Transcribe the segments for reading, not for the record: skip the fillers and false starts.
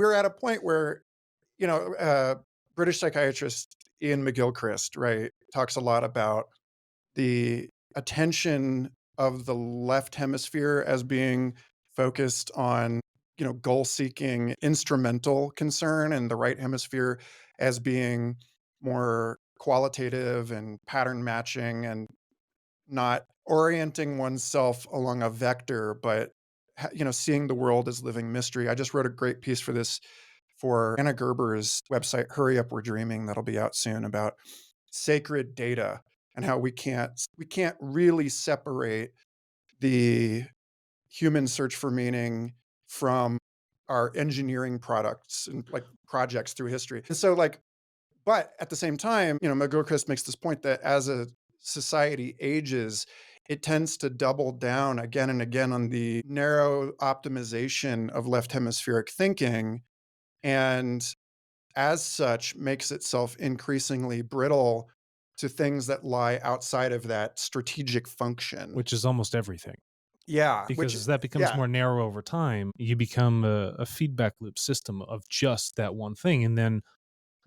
we're at a point where, you know, British psychiatrist Ian McGilchrist, right, talks a lot about the attention of the left hemisphere as being focused on, goal-seeking instrumental concern, and the right hemisphere as being more qualitative and pattern matching and not orienting oneself along a vector, but seeing the world as living mystery. I just wrote a great piece for this for Anna Gerber's website, Hurry Up, We're Dreaming, that'll be out soon, about sacred data and how we can't really separate the human search for meaning from our engineering products and like projects through history. And so like, but at the same time, McGilchrist makes this point that as a society ages, it tends to double down again and again on the narrow optimization of left hemispheric thinking, and as such makes itself increasingly brittle to things that lie outside of that strategic function. which is almost everything. Yeah, Because which as that becomes yeah, more narrow over time, you become a feedback loop system of just that one thing. And then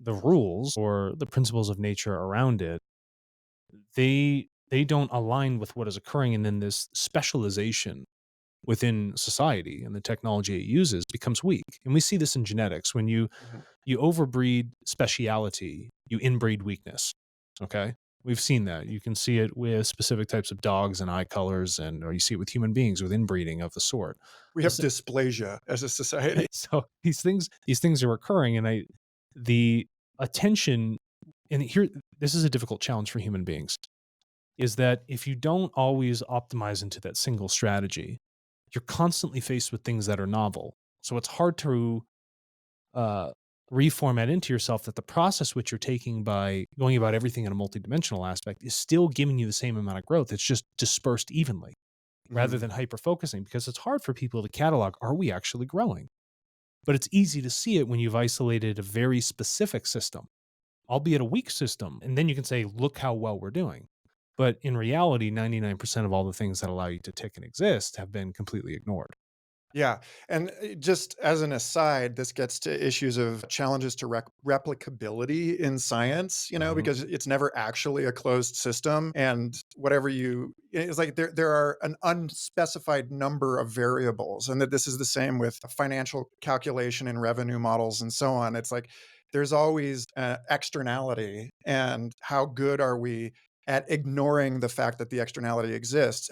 the rules or the principles of nature around it, they don't align with what is occurring. And then this specialization within society and the technology it uses becomes weak. And we see this in genetics. When mhm. you overbreed speciality, you inbreed weakness. Okay. We've seen that. You can see it with specific types of dogs and eye colors, or you see it with human beings with inbreeding of the sort. We have dysplasia as a society. So these things are occurring, and the attention, and here, this is a difficult challenge for human beings, is that if you don't always optimize into that single strategy, you're constantly faced with things that are novel. So it's hard to uh, reformat into yourself that the process which you're taking by going about everything in a multidimensional aspect is still giving you the same amount of growth. It's just dispersed evenly rather Mhm. than hyper focusing, because it's hard for people to catalog, are we actually growing? But it's easy to see it when you've isolated a very specific system, albeit a weak system. And then you can say, look how well we're doing. But in reality, 99% of all the things that allow you to tick and exist have been completely ignored. Yeah, and, just as an aside, this gets to issues of challenges to replicability in science, Mhm. because it's never actually a closed system, and whatever it's like there are an unspecified number of variables, and that this is the same with financial calculation and revenue models and so on. It's like there's always, externality, and how good are we at ignoring the fact that the externality exists?